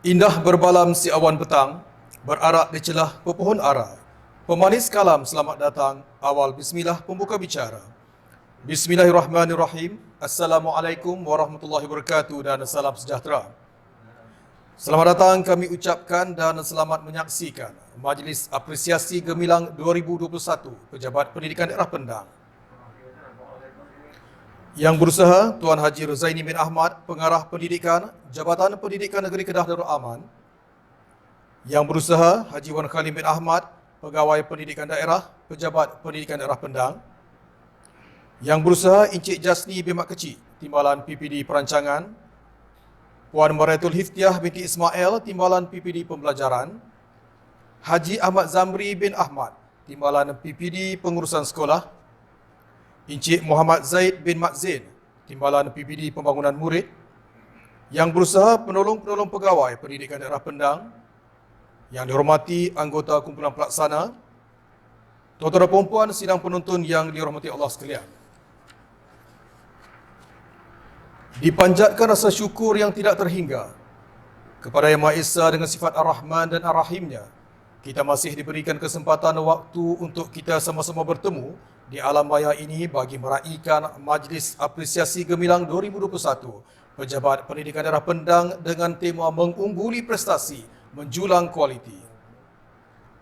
Indah berbalam si awan petang, berarak di celah pepohon ara. Pemanis kalam selamat datang, awal bismillah pembuka bicara. Bismillahirrahmanirrahim. Assalamualaikum warahmatullahi wabarakatuh dan salam sejahtera. Selamat datang kami ucapkan dan selamat menyaksikan Majlis Apresiasi Gemilang 2021 Pejabat Pendidikan Daerah Pendang. Yang berusaha Tuan Haji Rozaini bin Ahmad, Pengarah Pendidikan, Jabatan Pendidikan Negeri Kedah Darul Aman. Yang berusaha Haji Wan Khalim bin Ahmad, Pegawai Pendidikan Daerah, Pejabat Pendidikan Daerah Pendang. Yang berusaha Encik Jasni bin Mak Kecik, Timbalan PPD Perancangan. Puan Maratul Hiftiah binti Ismail, Timbalan PPD Pembelajaran. Haji Ahmad Zamri bin Ahmad, Timbalan PPD Pengurusan Sekolah. Encik Muhammad Zaid bin Mak Zain, Timbalan PPD Pembangunan Murid. Yang berusaha penolong-penolong pegawai Pendidikan Daerah Pendang. Yang dihormati anggota kumpulan pelaksana, tuan-tuan dan puan-puan sidang penonton yang dirahmati Allah sekalian. Dipanjatkan rasa syukur yang tidak terhingga kepada Yang Maha Esa dengan sifat Ar-Rahman dan Ar-Rahimnya, kita masih diberikan kesempatan waktu untuk kita sama-sama bertemu di alam maya ini bagi meraihkan Majlis Apresiasi Gemilang 2021 Pejabat Pendidikan Daerah Pendang dengan tema mengungguli prestasi, menjulang kualiti.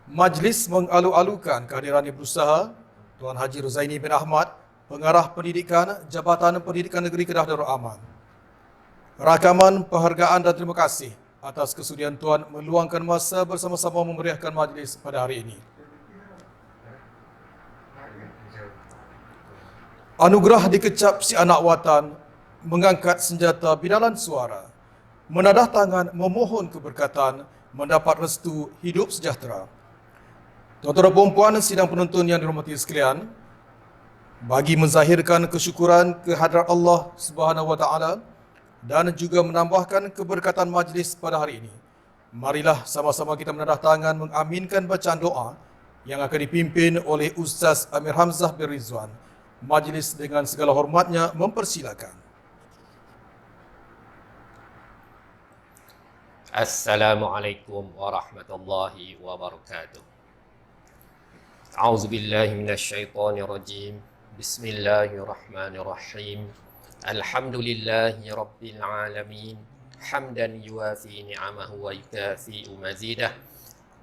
Majlis mengalu-alukan kehadiran Yang Berusaha Tuan Haji Rozaini bin Ahmad, Pengarah Pendidikan, Jabatan Pendidikan Negeri Kedah Darul Aman. Rakaman penghargaan dan terima kasih atas kesudian Tuan meluangkan masa bersama-sama memeriahkan majlis pada hari ini. Anugerah dikecap si anak watan, mengangkat senjata bidalan suara, menadah tangan memohon keberkatan, mendapat restu hidup sejahtera. Tuan-tuan dan puan-puan sidang penonton yang dirahmati sekalian, bagi menzahirkan kesyukuran kehadrat Allah Subhanahu wa taala dan juga menambahkan keberkatan majlis pada hari ini, marilah sama-sama kita menadah tangan mengaminkan bacaan doa yang akan dipimpin oleh Ustaz Amir Hamzah bin Rizwan. Majlis dengan segala hormatnya mempersilakan. Assalamualaikum warahmatullahi wabarakatuh. A'udzu billahi minasyaitonir rajim. Bismillahirrahmanirrahim. Alhamdulillahi rabbil alamin. Hamdan yuwafi ni'amahu wa yukafi'u mazidah.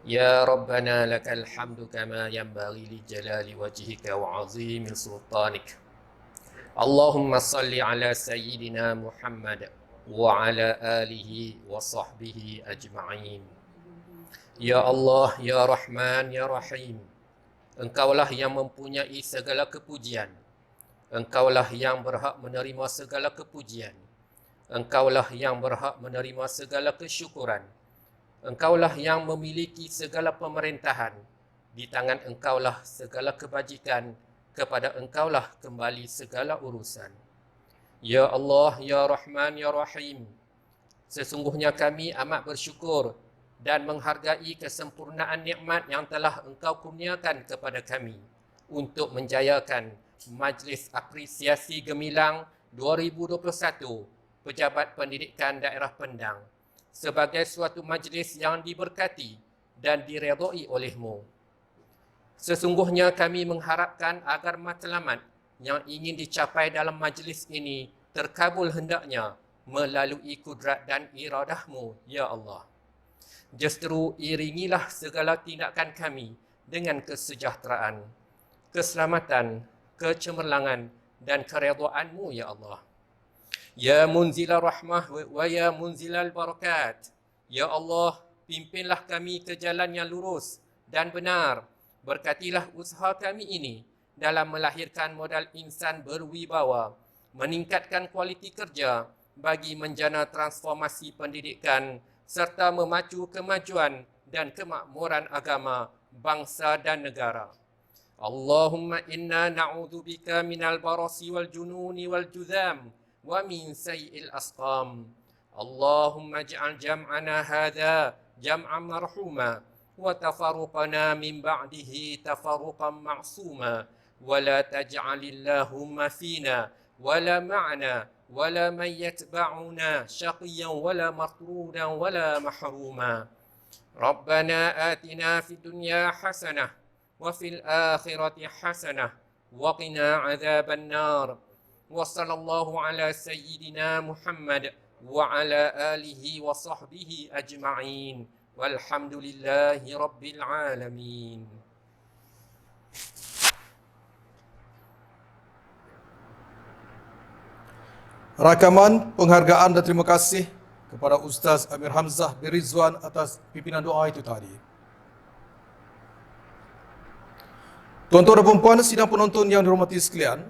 Ya Rabbana lakal hamdu kama yanbaghi li jalali wajhika wa 'azimi sultanik. Allahumma salli ala sayyidina Muhammad wa ala alihi wa sahbihi ajma'in. Ya Allah, Ya Rahman, Ya Rahim, Engkaulah yang mempunyai segala kepujian. Engkaulah yang berhak menerima segala kepujian. Engkaulah yang berhak menerima segala kesyukuran. Engkaulah yang memiliki segala pemerintahan. Di tangan Engkaulah segala kebajikan. Kepada Engkaulah kembali segala urusan. Ya Allah, Ya Rahman, Ya Rahim, sesungguhnya kami amat bersyukur dan menghargai kesempurnaan nikmat yang telah Engkau kurniakan kepada kami untuk menjayakan Majlis Apresiasi Gemilang 2021 Pejabat Pendidikan Daerah Pendang sebagai suatu majlis yang diberkati dan diredai oleh-Mu. Sesungguhnya kami mengharapkan agar matlamat yang ingin dicapai dalam majlis ini terkabul hendaknya melalui kudrat dan iradah-Mu, Ya Allah. Justru iringilah segala tindakan kami dengan kesejahteraan, keselamatan, kecemerlangan dan keredaan-Mu, Ya Allah. Ya munzila rahmah wa ya munzilal barakat. Ya Allah, pimpinlah kami ke jalan yang lurus dan benar. Berkatilah usaha kami ini dalam melahirkan modal insan berwibawa, meningkatkan kualiti kerja bagi menjana transformasi pendidikan serta memacu kemajuan dan kemakmuran agama, bangsa dan negara. Allahumma inna na'udzubika minal barasi wal jununi wal judham wa min sayyi'il asqam. Allahumma ij'al jam'ana hadha jam'an marhuma wa tafarruqana min ba'dihi tafarruqan ma'suma wa la taj'alillahumma fina wa la ma'na ولا من يتبعنا شقيا ولا مطرودا ولا محروما. ربنا آتنا في الدنيا حسنة وفي الآخرة حسنة وقنا عذاب النار. وصلى الله على سيدنا محمد وعلى آله وصحبه أجمعين والحمد لله رب العالمين. Rakaman penghargaan dan terima kasih kepada Ustaz Amir Hamzah bin Rizwan atas pimpinan doa itu tadi. Tuan-tuan dan puan-puan, sidang penonton yang dihormati sekalian,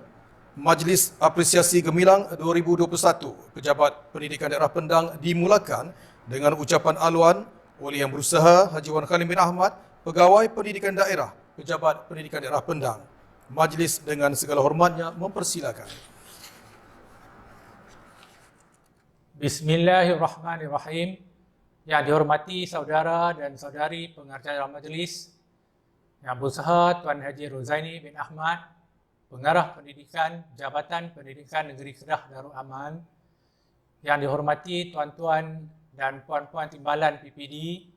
Majlis Apresiasi Gemilang 2021 Pejabat Pendidikan Daerah Pendang dimulakan dengan ucapan aluan oleh Yang Berusaha Haji Wan Khalim bin Ahmad, Pegawai Pendidikan Daerah, Pejabat Pendidikan Daerah Pendang. Majlis dengan segala hormatnya mempersilakan. Bismillahirrahmanirrahim. Yang dihormati saudara dan saudari pengacara majlis, Yang Berusaha Tuan Haji Rozaini bin Ahmad, Pengarah Pendidikan Jabatan Pendidikan Negeri Kedah Darul Aman, yang dihormati tuan-tuan dan puan-puan Timbalan PPD,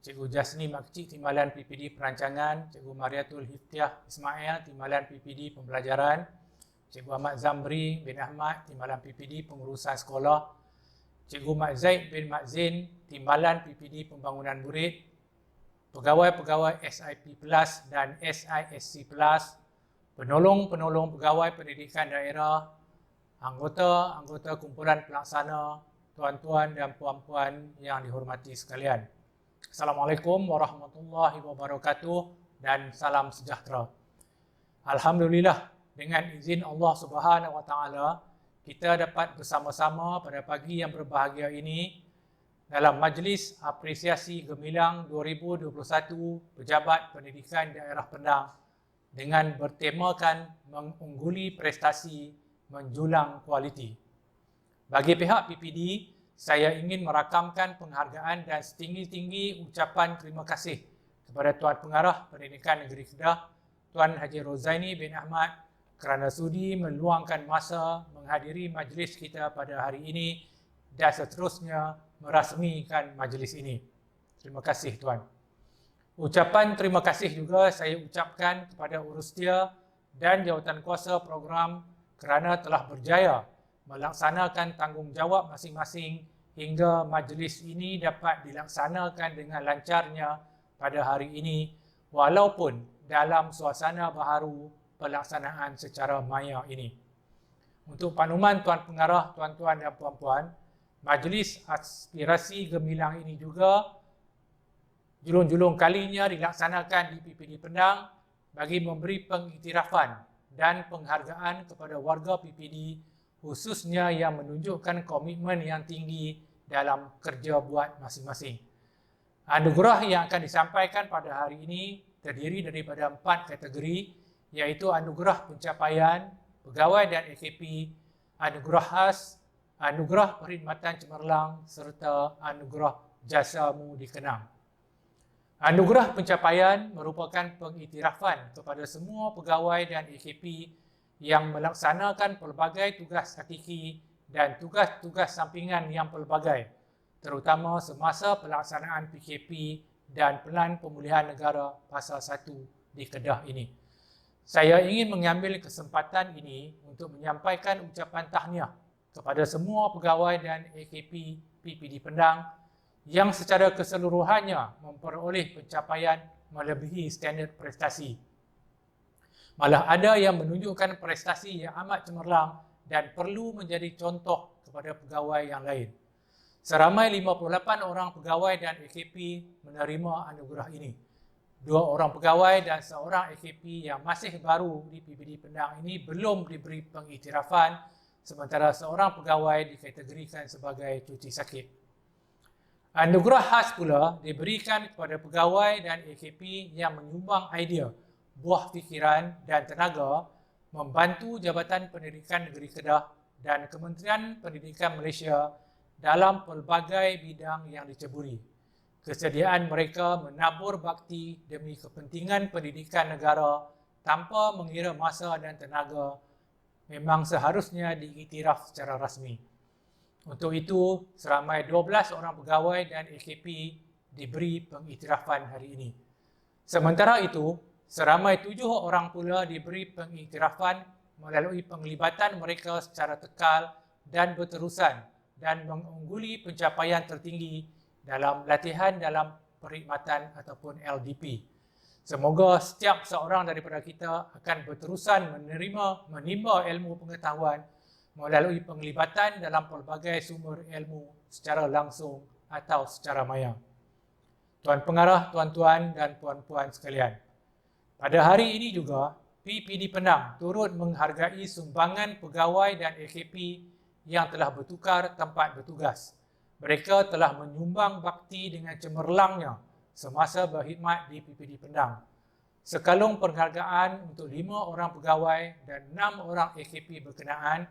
Cikgu Jasni Makcik Timbalan PPD Perancangan, Cikgu Mariatul Hiftiah Ismail Timbalan PPD Pembelajaran, Cikgu Ahmad Zamri bin Ahmad Timbalan PPD Pengurusan Sekolah, Cikgu Mak Zaid bin Mak Zain Timbalan PPD Pembangunan Murid, pegawai-pegawai SIP Plus dan SISC Plus, penolong-penolong pegawai pendidikan daerah, anggota-anggota kumpulan pelaksana, tuan-tuan dan puan-puan yang dihormati sekalian. Assalamualaikum warahmatullahi wabarakatuh dan salam sejahtera. Alhamdulillah, dengan izin Allah Subhanahu wa taala, kita dapat bersama-sama pada pagi yang berbahagia ini dalam Majlis Apresiasi Gemilang 2021 Pejabat Pendidikan Daerah Pendang dengan bertemakan mengungguli prestasi menjulang kualiti. Bagi pihak PPD, saya ingin merakamkan penghargaan dan setinggi-tinggi ucapan terima kasih kepada Tuan Pengarah Pendidikan Negeri Kedah, Tuan Haji Rozaini bin Ahmad, kerana sudi meluangkan masa menghadiri majlis kita pada hari ini dan seterusnya merasmikan majlis ini. Terima kasih Tuan. Ucapan terima kasih juga saya ucapkan kepada Urustia dan Jawatankuasa Program kerana telah berjaya melaksanakan tanggungjawab masing-masing hingga majlis ini dapat dilaksanakan dengan lancarnya pada hari ini walaupun dalam suasana baharu pelaksanaan secara maya ini. Untuk makluman Tuan Pengarah, tuan-tuan dan puan-puan, Majlis Aspirasi Gemilang ini juga julung-julung kalinya dilaksanakan di PPD Pendang bagi memberi pengiktirafan dan penghargaan kepada warga PPD khususnya yang menunjukkan komitmen yang tinggi dalam kerja buat masing-masing. Anugerah yang akan disampaikan pada hari ini terdiri daripada 4 kategori, iaitu Anugerah Pencapaian Pegawai dan AKP, Anugerah Khas, Anugerah Perkhidmatan Cemerlang serta Anugerah Jasamu Dikenang. Anugerah Pencapaian merupakan pengiktirafan kepada semua pegawai dan AKP yang melaksanakan pelbagai tugas hakiki dan tugas-tugas sampingan yang pelbagai, terutama semasa pelaksanaan PKP dan Pelan Pemulihan Negara Fasa 1 di Kedah ini. Saya ingin mengambil kesempatan ini untuk menyampaikan ucapan tahniah kepada semua pegawai dan AKP PPD Pendang yang secara keseluruhannya memperoleh pencapaian melebihi standard prestasi. Malah ada yang menunjukkan prestasi yang amat cemerlang dan perlu menjadi contoh kepada pegawai yang lain. Seramai 58 orang pegawai dan AKP menerima anugerah ini. 2 orang pegawai dan seorang AKP yang masih baru di PPD Pendang ini belum diberi pengiktirafan, sementara seorang pegawai dikategorikan sebagai cuti sakit. Anugerah khas pula diberikan kepada pegawai dan AKP yang menyumbang idea, buah fikiran dan tenaga membantu Jabatan Pendidikan Negeri Kedah dan Kementerian Pendidikan Malaysia dalam pelbagai bidang yang diceburi. Kesediaan mereka menabur bakti demi kepentingan pendidikan negara tanpa mengira masa dan tenaga memang seharusnya diiktiraf secara rasmi. Untuk itu, seramai 12 orang pegawai dan AKP diberi pengiktirafan hari ini. Sementara itu, seramai 7 orang pula diberi pengiktirafan melalui penglibatan mereka secara tekal dan berterusan dan mengungguli pencapaian tertinggi dalam latihan dalam perkhidmatan ataupun LDP. Semoga setiap seorang daripada kita akan berterusan menimba ilmu pengetahuan melalui penglibatan dalam pelbagai sumber ilmu secara langsung atau secara maya. Tuan Pengarah, tuan-tuan dan puan-puan sekalian, pada hari ini juga, PPD Penang turut menghargai sumbangan pegawai dan AKP yang telah bertukar tempat bertugas. Mereka telah menyumbang bakti dengan cemerlangnya semasa berkhidmat di PPD Penang. Sekalung penghargaan untuk 5 orang pegawai dan 6 orang AKP berkenaan,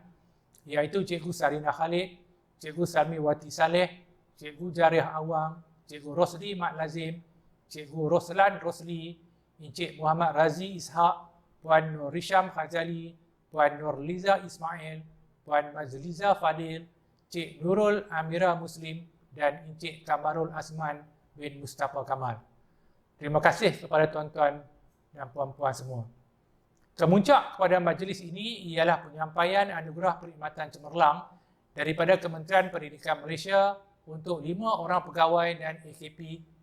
iaitu Cikgu Sarina Khalid, Cikgu Salmi Wati Saleh, Cikgu Jarih Awang, Cikgu Rosli Mat Lazim, Cikgu Roslan Rosli, Encik Muhammad Razi Ishak, Puan Nur Risham Khazali, Puan Nur Liza Ismail, Puan Mazliza Fadil, Cik Nurul Amira Muslim dan Encik Kamarul Asman bin Mustafa Kamal. Terima kasih kepada tuan-tuan dan puan-puan semua. Kemuncak kepada majlis ini ialah penyampaian anugerah perkhidmatan cemerlang daripada Kementerian Pendidikan Malaysia untuk 5 orang pegawai dan AKP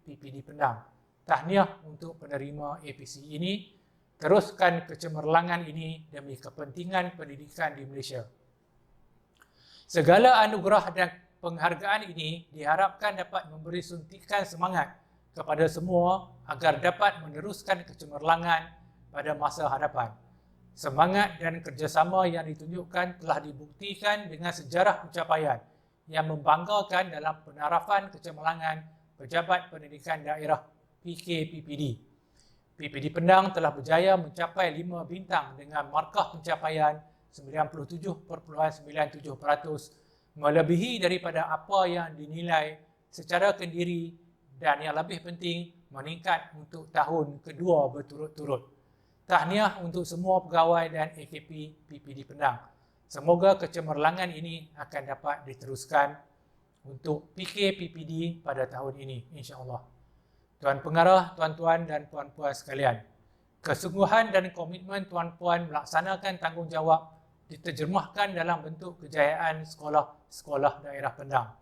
PPD Penang. Tahniah untuk penerima APC ini. Teruskan kecemerlangan ini demi kepentingan pendidikan di Malaysia. Segala anugerah dan penghargaan ini diharapkan dapat memberi suntikan semangat kepada semua agar dapat meneruskan kecemerlangan pada masa hadapan. Semangat dan kerjasama yang ditunjukkan telah dibuktikan dengan sejarah pencapaian yang membanggakan dalam penarafan kecemerlangan Pejabat Pendidikan Daerah PKPPD. PPD Penang telah berjaya mencapai 5 bintang dengan markah pencapaian 97.97%, melebihi daripada apa yang dinilai secara kendiri dan yang lebih penting meningkat untuk tahun kedua berturut-turut. Tahniah untuk semua pegawai dan AKP PPD Penang. Semoga kecemerlangan ini akan dapat diteruskan untuk PKPPD pada tahun ini, insya-Allah. Tuan Pengarah, tuan-tuan dan puan-puan sekalian, kesungguhan dan komitmen tuan-puan melaksanakan tanggungjawab diterjemahkan dalam bentuk kejayaan sekolah-sekolah daerah Penang.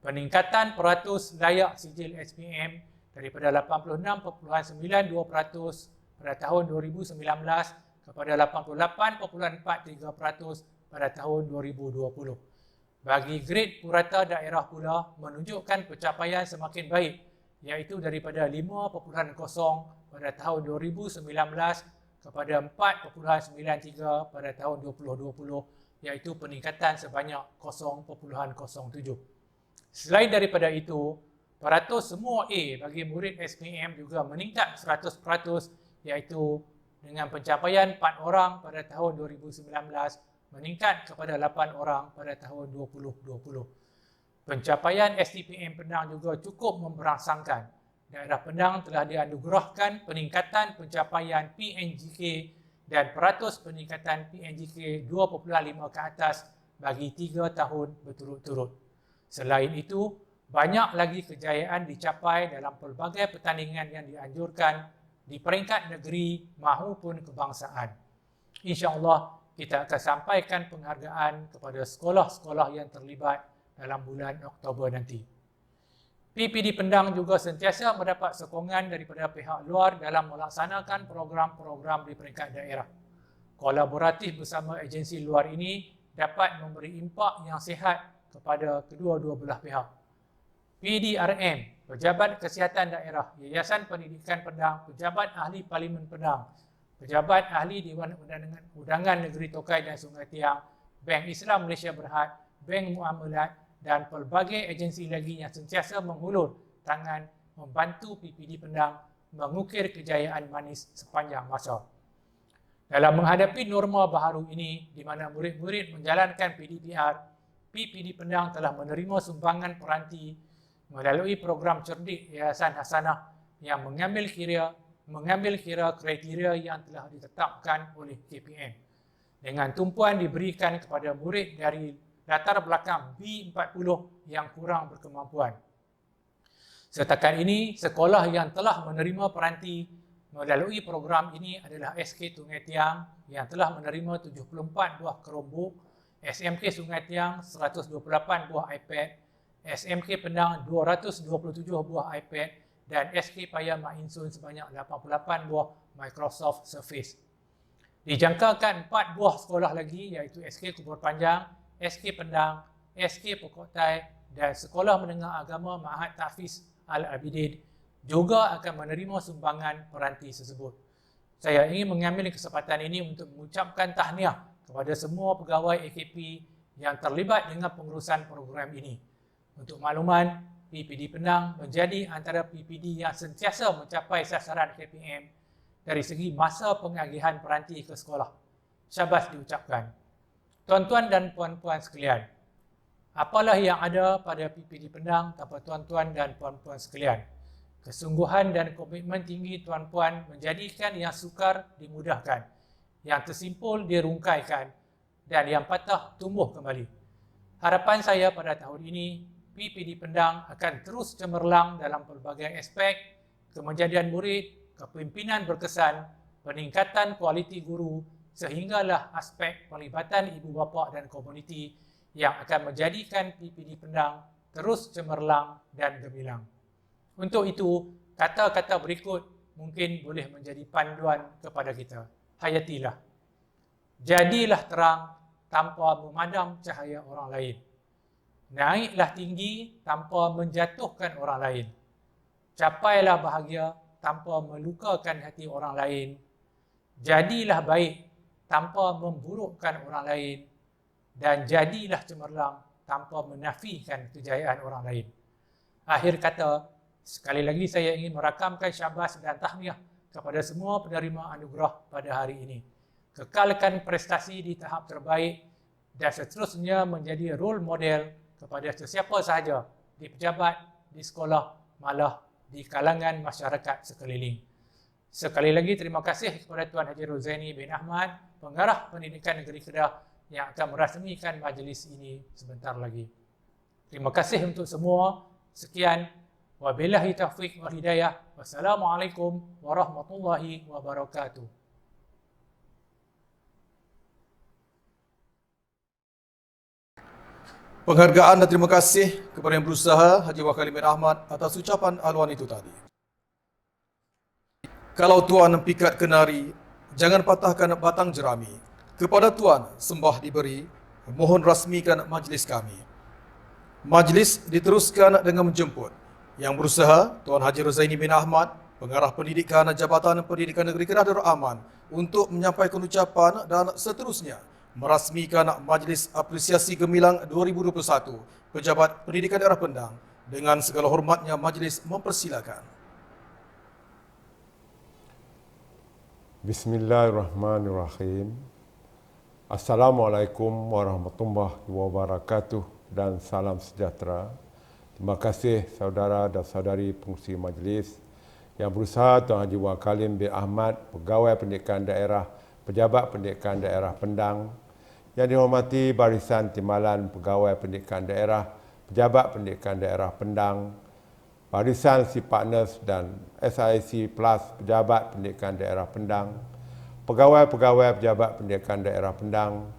Peningkatan peratus layak sijil SPM daripada 86.92% pada tahun 2019 kepada 88.43% pada tahun 2020. Bagi grade purata daerah pula menunjukkan pencapaian semakin baik, iaitu daripada 5.0 pada tahun 2019 kepada 4.93 pada tahun 2020, iaitu peningkatan sebanyak 0.07. Selain daripada itu, peratus semua A bagi murid SPM juga meningkat 100%, iaitu dengan pencapaian 4 orang pada tahun 2019 meningkat kepada 8 orang pada tahun 2020. Pencapaian STPM Penang juga cukup memberangsangkan. Daerah Penang telah dianugerahkan peningkatan pencapaian PNGK dan peratus peningkatan PNGK 2.5 ke atas bagi 3 tahun berturut-turut. Selain itu, banyak lagi kejayaan dicapai dalam pelbagai pertandingan yang dianjurkan di peringkat negeri mahupun kebangsaan. InsyaAllah, kita akan sampaikan penghargaan kepada sekolah-sekolah yang terlibat dalam bulan Oktober nanti. PPD Penang juga sentiasa mendapat sokongan daripada pihak luar dalam melaksanakan program-program di peringkat daerah. Kolaboratif bersama agensi luar ini dapat memberi impak yang sihat kepada kedua-dua belah pihak. PDRM, Pejabat Kesihatan Daerah, Yayasan Pendidikan Penang, Pejabat Ahli Parlimen Penang, Pejabat Ahli Dewan Undangan Negeri Tokai dan Sungai Tiang, Bank Islam Malaysia Berhad, Bank Muamalat dan pelbagai agensi lagi yang sentiasa menghulur tangan membantu PPD Penang mengukir kejayaan manis sepanjang masa. Dalam menghadapi norma baharu ini di mana murid-murid menjalankan PDPR, PPD Penang telah menerima sumbangan peranti melalui program cerdik Yayasan Hasanah yang mengambil kira kriteria yang telah ditetapkan oleh KPM. dengan tumpuan diberikan kepada murid dari latar belakang B40 yang kurang berkemampuan. Setakat ini, sekolah yang telah menerima peranti melalui program ini adalah SK Tungai Tiang yang telah menerima 74 buah Chromebook, SMK Sungai Tiang 128 buah iPad, SMK Penang 227 buah iPad dan SK Paya Mak Insun sebanyak 88 buah Microsoft Surface. Dijangkakan 4 buah sekolah lagi iaitu SK Kubur Panjang, SK Pendang, SK Pokok Tai dan Sekolah Menengah Agama Ma'had Tahfiz Al-Abidin juga akan menerima sumbangan peranti tersebut. Saya ingin mengambil kesempatan ini untuk mengucapkan tahniah kepada semua pegawai AKP yang terlibat dengan pengurusan program ini. Untuk makluman, PPD Penang menjadi antara PPD yang sentiasa mencapai sasaran KPM dari segi masa pengagihan peranti ke sekolah. Syabas diucapkan. Tuan-tuan dan puan-puan sekalian, apalah yang ada pada PPD Penang tanpa tuan-tuan dan puan-puan sekalian. Kesungguhan dan komitmen tinggi tuan-puan menjadikan yang sukar dimudahkan, yang tersimpul dirungkaikan dan yang patah tumbuh kembali. Harapan saya pada tahun ini, PPD Penang akan terus cemerlang dalam pelbagai aspek kemenjadian murid, kepimpinan berkesan, peningkatan kualiti guru sehinggalah aspek pelibatan ibu bapa dan komuniti yang akan menjadikan PPD Penang terus cemerlang dan gemilang. Untuk itu, kata-kata berikut mungkin boleh menjadi panduan kepada kita. Hayatilah. Jadilah terang tanpa memadam cahaya orang lain. Naiklah tinggi tanpa menjatuhkan orang lain. Capailah bahagia tanpa melukakan hati orang lain. Jadilah baik tanpa memburukkan orang lain. Dan jadilah cemerlang tanpa menafikan kejayaan orang lain. Akhir kata, sekali lagi saya ingin merakamkan syabas dan tahniah kepada semua penerima anugerah pada hari ini. Kekalkan prestasi di tahap terbaik dan seterusnya menjadi role model kepada sesiapa sahaja di pejabat, di sekolah, malah di kalangan masyarakat sekeliling. Sekali lagi terima kasih kepada Tuan Haji Rozaini bin Ahmad, Pengarah Pendidikan Negeri Kedah yang akan merasmikan majlis ini sebentar lagi. Terima kasih untuk semua. Sekian. Wabillahi taufiq wal hidayah. Wassalamualaikum warahmatullahi wabarakatuh. Penghargaan dan terima kasih kepada yang berusaha Haji Wakalim bin Ahmad atas ucapan aluan itu tadi. Kalau tuan pikat kenari, jangan patahkan batang jerami. Kepada tuan sembah diberi, mohon rasmikan majlis kami. Majlis diteruskan dengan menjemput yang berusaha Tuan Haji Rozaini bin Ahmad, Pengarah Pendidikan Jabatan Pendidikan Negeri Kedah Darul Aman untuk menyampaikan ucapan dan seterusnya merasmikan Majlis Apresiasi Gemilang 2021 Pejabat Pendidikan Daerah Pendang. Dengan segala hormatnya majlis mempersilakan. Bismillahirrahmanirrahim. Assalamualaikum warahmatullahi wabarakatuh dan salam sejahtera. Terima kasih saudara dan saudari pengurusi majlis yang berusaha Tuan Haji Wakalim bin Ahmad, Pegawai Pendidikan Daerah, Pejabat Pendidikan Daerah Pendang, yang dihormati Barisan Timbalan Pegawai Pendidikan Daerah, Pejabat Pendidikan Daerah Pendang, Barisan Si Partners dan SIC Plus Pejabat Pendidikan Daerah Pendang, pegawai-pegawai Pejabat Pendidikan Daerah Pendang,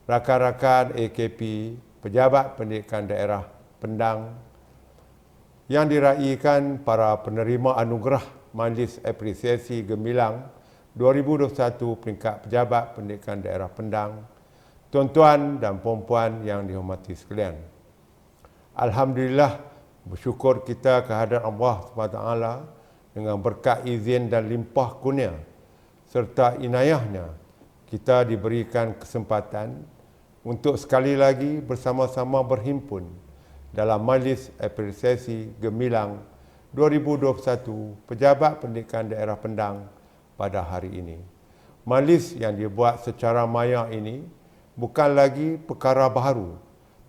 rakan-rakan AKP, Pejabat Pendidikan Daerah Pendang, yang diraikan para penerima anugerah Majlis Apresiasi Gemilang 2021 peringkat Pejabat Pendidikan Daerah Pendang, tuan-tuan dan puan-puan yang dihormati sekalian. Alhamdulillah, bersyukur kita kehadrat Allah SWT dengan berkat izin dan limpah kurnia serta inayahnya, kita diberikan kesempatan untuk sekali lagi bersama-sama berhimpun dalam Majlis Apresiasi Gemilang 2021 Pejabat Pendidikan Daerah Pendang pada hari ini. Majlis yang dibuat secara maya ini bukan lagi perkara baharu,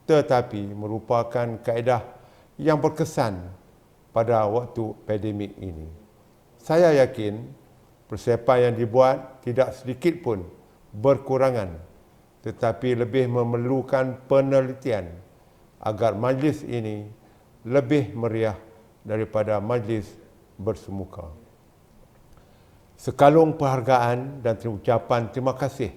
tetapi merupakan kaedah yang berkesan pada waktu pandemik ini. Saya yakin persiapan yang dibuat tidak sedikit pun berkurangan tetapi lebih memerlukan penelitian agar majlis ini lebih meriah daripada majlis bersemuka. Sekalung penghargaan dan ucapan terima kasih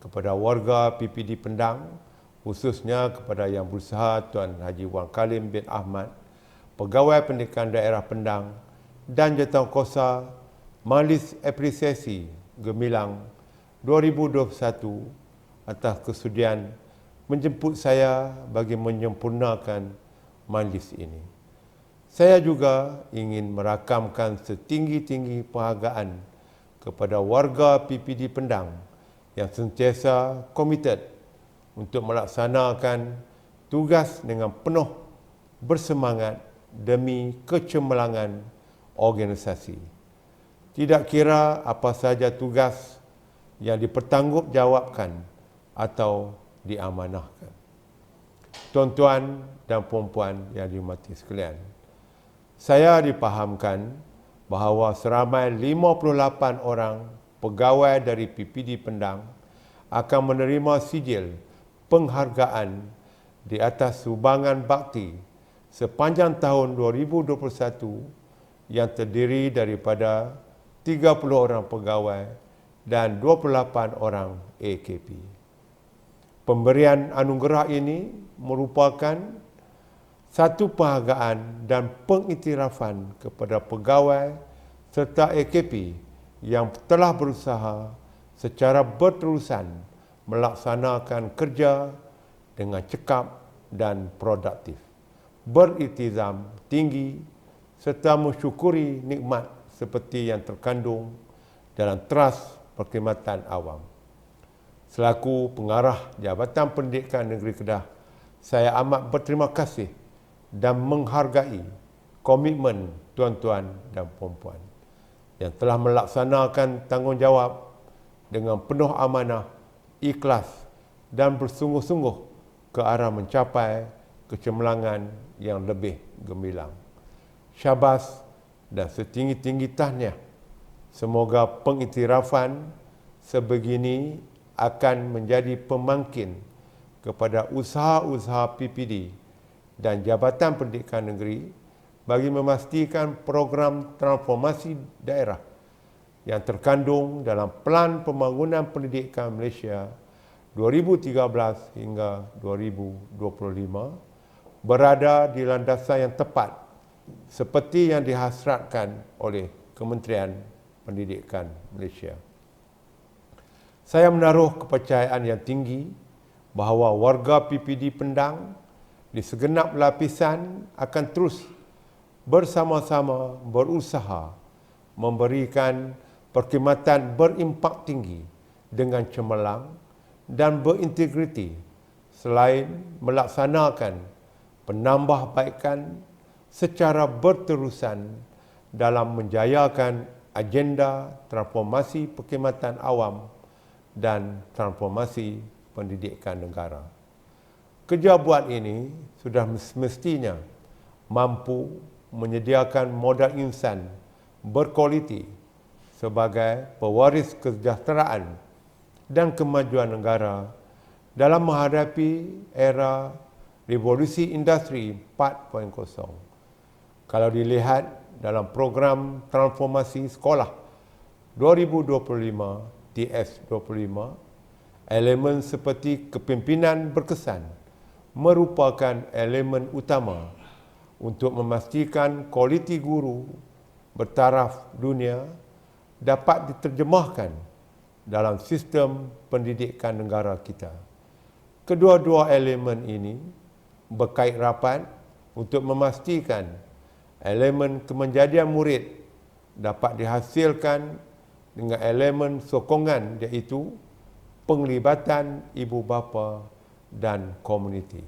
kepada warga PPD Pendang, khususnya kepada Yang Berusaha Tuan Haji Wan Kalim bin Ahmad, Pegawai Pendidikan Daerah Pendang dan Jawatankuasa Majlis Apresiasi Gemilang 2021 atas kesudian menjemput saya bagi menyempurnakan majlis ini. Saya juga ingin merakamkan setinggi-tinggi penghargaan kepada warga PPD Pendang yang sentiasa komited untuk melaksanakan tugas dengan penuh bersemangat demi kecemerlangan organisasi. Tidak kira apa saja tugas yang dipertanggungjawabkan atau diamanahkan. Tuan-tuan dan puan-puan yang dihormati sekalian, saya dipahamkan bahawa seramai 58 orang pegawai dari PPD Pendang akan menerima sijil penghargaan di atas sumbangan bakti sepanjang tahun 2021 yang terdiri daripada 30 orang pegawai dan 28 orang AKP. Pemberian anugerah ini merupakan satu penghargaan dan pengiktirafan kepada pegawai serta AKP yang telah berusaha secara berterusan melaksanakan kerja dengan cekap dan produktif, beriltizam tinggi serta mensyukuri nikmat seperti yang terkandung dalam Trust Perkhidmatan Awam. Selaku pengarah Jabatan Pendidikan Negeri Kedah, saya amat berterima kasih dan menghargai komitmen tuan-tuan dan puan-puan yang telah melaksanakan tanggungjawab dengan penuh amanah, ikhlas dan bersungguh-sungguh ke arah mencapai kecemerlangan yang lebih gemilang. Syabas dan setinggi-tinggi tahniah. Semoga pengiktirafan sebegini akan menjadi pemangkin kepada usaha-usaha PPD dan Jabatan Pendidikan Negeri bagi memastikan program transformasi daerah yang terkandung dalam Pelan Pembangunan Pendidikan Malaysia 2013 hingga 2025 berada di landasan yang tepat seperti yang dihasratkan oleh Kementerian Pendidikan Malaysia. Saya menaruh kepercayaan yang tinggi bahawa warga PPD Pendang di segenap lapisan akan terus bersama-sama berusaha memberikan perkhidmatan berimpak tinggi dengan cemerlang dan berintegriti selain melaksanakan penambahbaikan secara berterusan dalam menjayakan agenda transformasi perkhidmatan awam dan transformasi pendidikan negara. Kerja buat ini sudah semestinya mampu menyediakan modal insan berkualiti sebagai pewaris kesejahteraan dan kemajuan negara dalam menghadapi era revolusi industri 4.0. Kalau dilihat dalam program transformasi sekolah 2025 TS25, elemen seperti kepimpinan berkesan merupakan elemen utama untuk memastikan kualiti guru bertaraf dunia dapat diterjemahkan dalam sistem pendidikan negara kita. Kedua-dua elemen ini berkait rapat untuk memastikan elemen kemenjadian murid dapat dihasilkan dengan elemen sokongan iaitu penglibatan ibu bapa dan komuniti.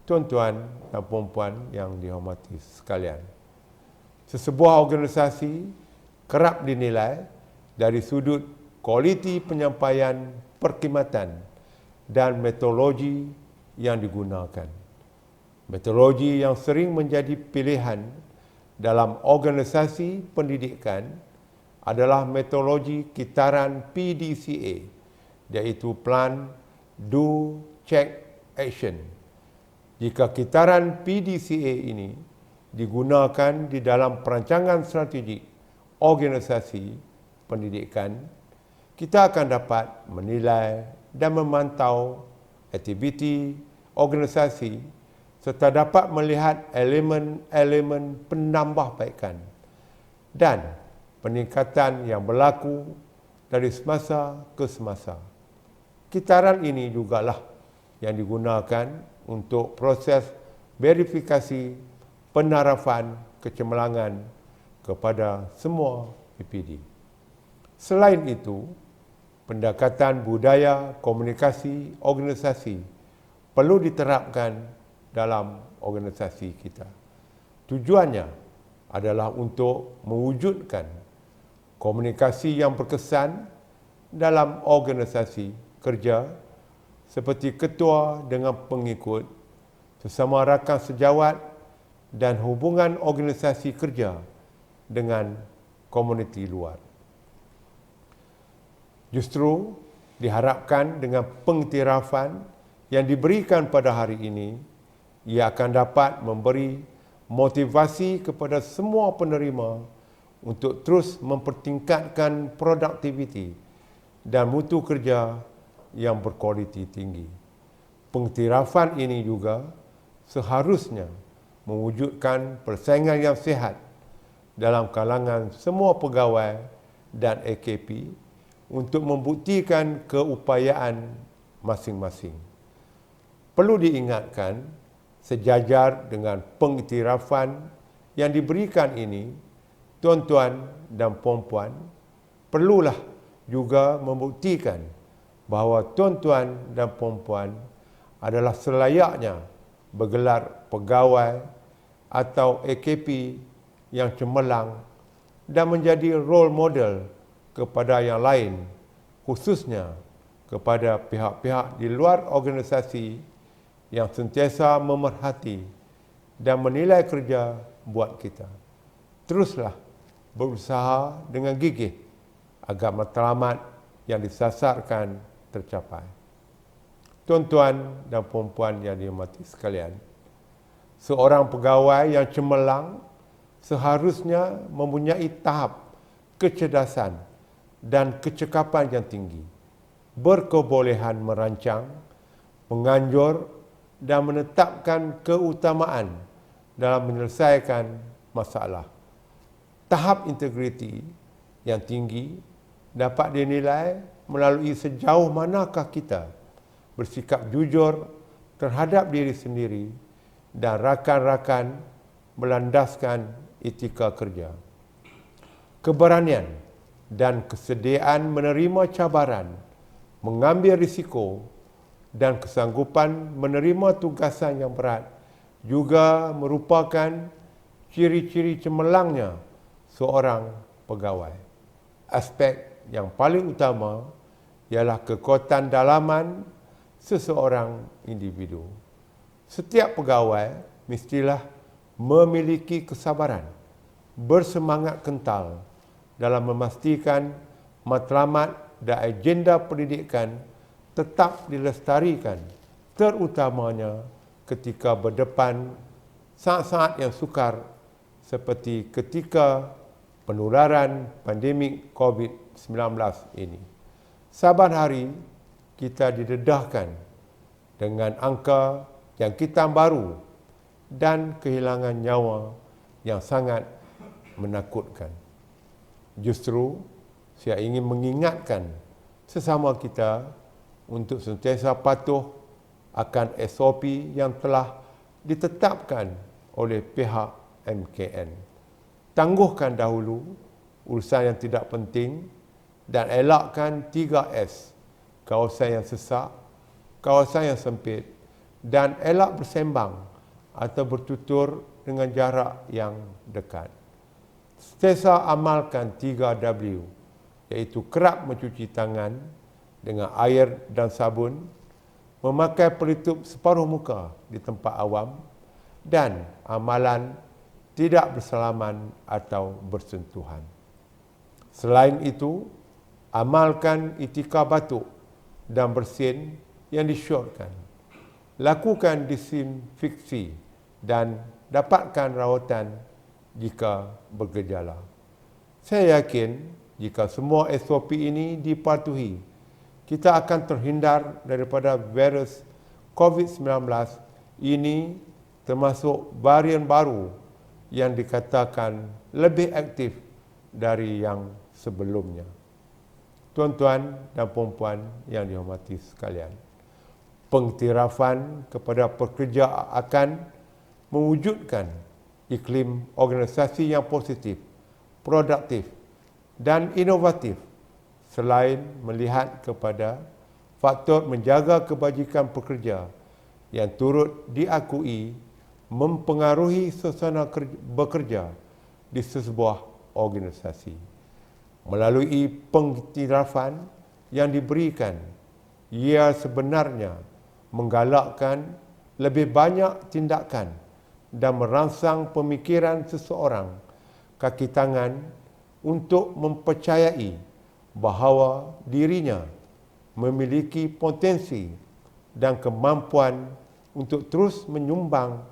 Tuan-tuan dan puan-puan yang dihormati sekalian, sesebuah organisasi kerap dinilai dari sudut kualiti penyampaian perkhidmatan dan metodologi yang digunakan. Metodologi yang sering menjadi pilihan dalam organisasi pendidikan adalah metodologi kitaran PDCA iaitu Plan, Do, Check, Action. Jika kitaran PDCA ini digunakan di dalam perancangan strategik organisasi pendidikan, kita akan dapat menilai dan memantau aktiviti organisasi serta dapat melihat elemen-elemen penambahbaikan dan peningkatan yang berlaku dari semasa ke semasa. Kitaran ini jugalah yang digunakan untuk proses verifikasi penarafan kecemerlangan kepada semua PPD. Selain itu, pendekatan budaya komunikasi organisasi perlu diterapkan dalam organisasi kita. Tujuannya adalah untuk mewujudkan komunikasi yang berkesan dalam organisasi kerja seperti ketua dengan pengikut, sesama rakan sejawat dan hubungan organisasi kerja dengan komuniti luar. Justru diharapkan dengan pengiktirafan yang diberikan pada hari ini, ia akan dapat memberi motivasi kepada semua penerima untuk terus mempertingkatkan produktiviti dan mutu kerja yang berkualiti tinggi. Pengiktirafan ini juga seharusnya mewujudkan persaingan yang sihat dalam kalangan semua pegawai dan AKP untuk membuktikan keupayaan masing-masing. Perlu diingatkan, sejajar dengan pengiktirafan yang diberikan ini, tuan-tuan dan puan-puan perlulah juga membuktikan bahawa tuan-tuan dan puan-puan adalah selayaknya bergelar pegawai atau AKP yang cemerlang dan menjadi role model kepada yang lain, khususnya kepada pihak-pihak di luar organisasi yang sentiasa memerhati dan menilai kerja buat kita. Teruslah berusaha dengan gigih agar matlamat yang disasarkan tercapai. Tuan-tuan dan puan-puan yang dihormati sekalian, seorang pegawai yang cemerlang seharusnya mempunyai tahap kecerdasan dan kecekapan yang tinggi, berkebolehan merancang, menganjur dan menetapkan keutamaan dalam menyelesaikan masalah. Tahap integriti yang tinggi dapat dinilai melalui sejauh manakah kita bersikap jujur terhadap diri sendiri dan rakan-rakan berlandaskan etika kerja. Keberanian dan kesediaan menerima cabaran, mengambil risiko dan kesanggupan menerima tugasan yang berat juga merupakan ciri-ciri cemerlangnya seorang pegawai. Aspek yang paling utama ialah kekuatan dalaman seseorang individu. Setiap pegawai mestilah memiliki kesabaran, bersemangat kental dalam memastikan matlamat dan agenda pendidikan tetap dilestarikan, terutamanya ketika berdepan saat-saat yang sukar seperti ketika penularan pandemik COVID-19 ini. Saban hari kita didedahkan dengan angka jangkitan baru dan kehilangan nyawa yang sangat menakutkan. Justru saya ingin mengingatkan sesama kita untuk sentiasa patuh akan SOP yang telah ditetapkan oleh pihak MKN. Tangguhkan dahulu urusan yang tidak penting dan elakkan 3S, kawasan yang sesak, kawasan yang sempit dan elak bersembang atau bertutur dengan jarak yang dekat. Sentiasa amalkan 3W, iaitu kerap mencuci tangan dengan air dan sabun, memakai pelitup separuh muka di tempat awam, dan amalan tidak bersalaman atau bersentuhan. Selain itu, amalkan etika batuk dan bersin yang disyorkan. Lakukan disinfeksi dan dapatkan rawatan jika bergejala. Saya yakin jika semua SOP ini dipatuhi, kita akan terhindar daripada virus COVID-19 ini, termasuk varian baru yang dikatakan lebih aktif dari yang sebelumnya. Tuan-tuan dan puan-puan yang dihormati sekalian, pengiktirafan kepada pekerja akan mewujudkan iklim organisasi yang positif, produktif dan inovatif, selain melihat kepada faktor menjaga kebajikan pekerja yang turut diakui mempengaruhi suasana bekerja di sebuah organisasi. Melalui pengiktirafan yang diberikan, ia sebenarnya menggalakkan lebih banyak tindakan dan merangsang pemikiran seseorang kaki tangan untuk mempercayai bahawa dirinya memiliki potensi dan kemampuan untuk terus menyumbang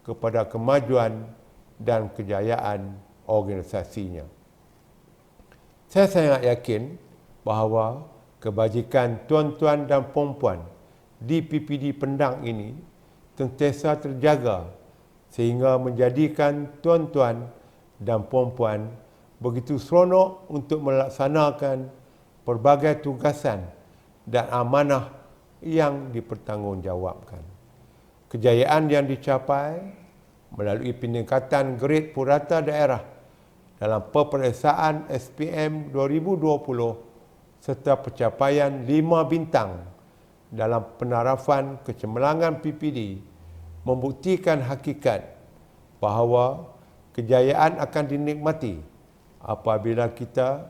kepada kemajuan dan kejayaan organisasinya. Saya sangat yakin bahawa kebajikan tuan-tuan dan puan-puan di PPD Pendang ini sentiasa terjaga sehingga menjadikan tuan-tuan dan puan-puan begitu seronok untuk melaksanakan pelbagai tugasan dan amanah yang dipertanggungjawabkan. Kejayaan yang dicapai melalui peningkatan grade purata daerah dalam peperiksaan SPM 2020 serta pencapaian 5 bintang dalam penarafan kecemerlangan PPD membuktikan hakikat bahawa kejayaan akan dinikmati apabila kita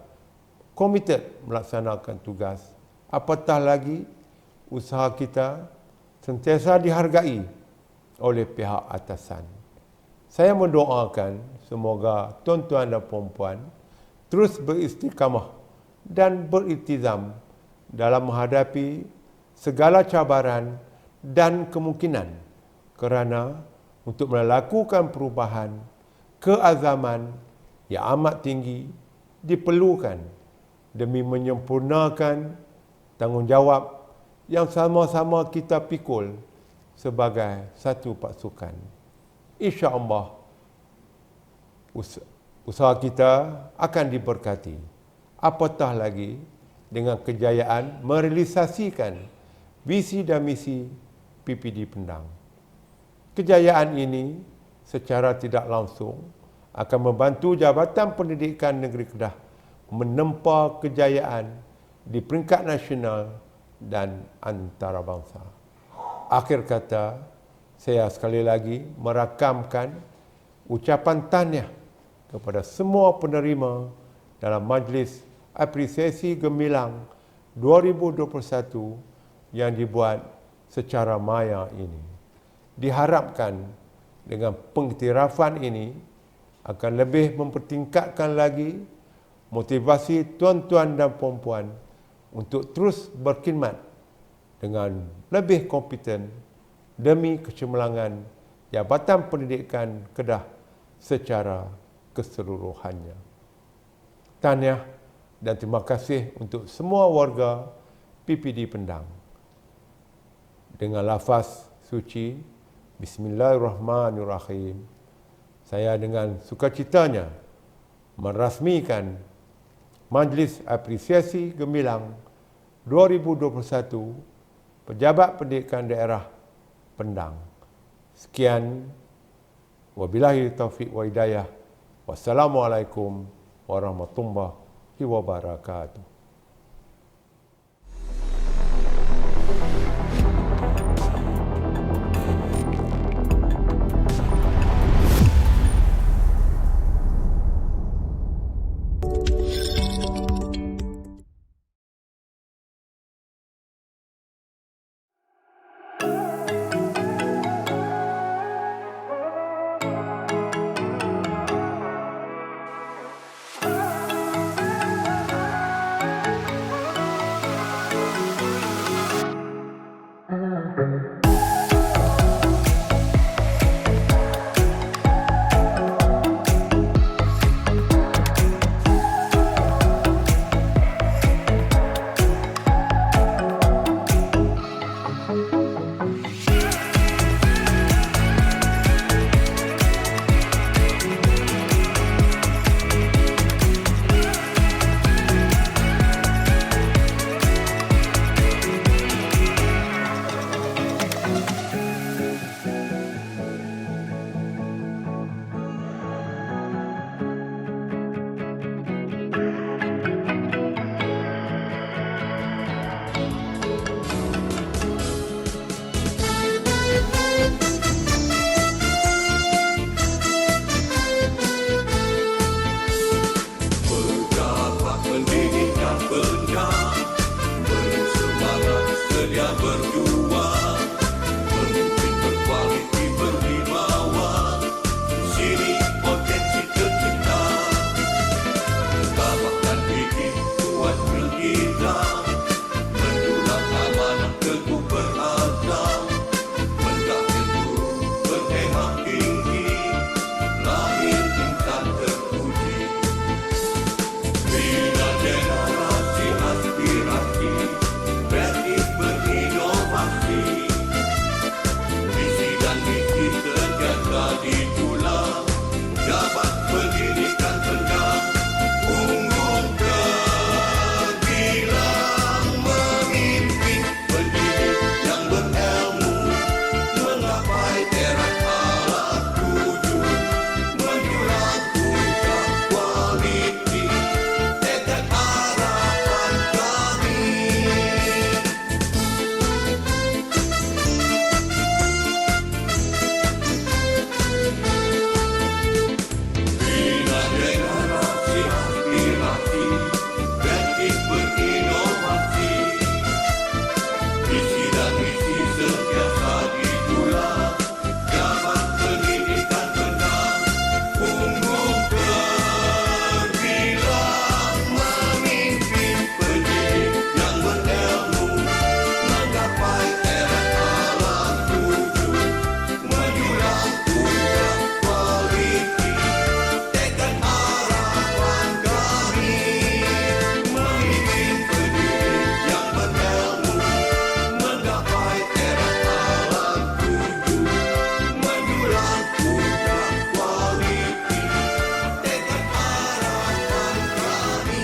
komited melaksanakan tugas, apatah lagi usaha kita sentiasa dihargai oleh pihak atasan. Saya mendoakan semoga tuan-tuan dan puan-puan terus beristiqamah dan beriltizam dalam menghadapi segala cabaran dan kemungkinan, kerana untuk melakukan perubahan, keazaman yang amat tinggi diperlukan demi menyempurnakan tanggungjawab yang sama-sama kita pikul sebagai satu pasukan. InsyaAllah, usaha kita akan diberkati. Apatah lagi dengan kejayaan merealisasikan visi dan misi PPD Pendang. Kejayaan ini secara tidak langsung akan membantu Jabatan Pendidikan Negeri Kedah menempa kejayaan di peringkat nasional dan antarabangsa. Akhir kata, saya sekali lagi merakamkan ucapan tahniah kepada semua penerima dalam Majlis Apresiasi Gemilang 2021 yang dibuat secara maya ini. Diharapkan dengan pengiktirafan ini akan lebih mempertingkatkan lagi motivasi tuan-tuan dan puan-puan untuk terus berkhidmat dengan lebih kompeten demi kecemerlangan Jabatan Pendidikan Kedah secara keseluruhannya. Tahniah dan terima kasih untuk semua warga PPD Pendang. Dengan lafaz suci Bismillahirrahmanirrahim, saya dengan sukacitanya merasmikan Majlis Apresiasi Gemilang 2021 Pejabat Pendidikan Daerah Pendang. Sekian, wabillahi taufiq wa hidayah. Wassalamualaikum warahmatullahi wabarakatuh. Pendam penuh semangat sedia berjuang, memimpin berkualiti berwibawa. Di sini potensi tercipta, tambahkan gigih kuat kita, mendulang amanah teguh berazam, mendaki guru berhemah tinggi, lahir insan terpuji. Bina generasi aspirasi, kreatif berinovasi, visi dan misi sentiasa ditulang, jabat pendidikan pendam, unggul terbilang, memimpin pendidik yang berilmu, menggapai teras alat tuju, menjulang puncak kualiti, tekad harapan kami. Bina generasi aspirasi, kreatif berinovasi, visi dan misi sentiasa ditulang, jabat pendidikan pendam, unggul terbilang, memimpin pendidik yang berilmu, menggapai teras alam tuju, menjulang puncak kualiti, tekad harapan kami. Memimpin pendidik yang berilmu, menggapai teras alam tuju, menjulang puncak kualiti, tekad harapan kami.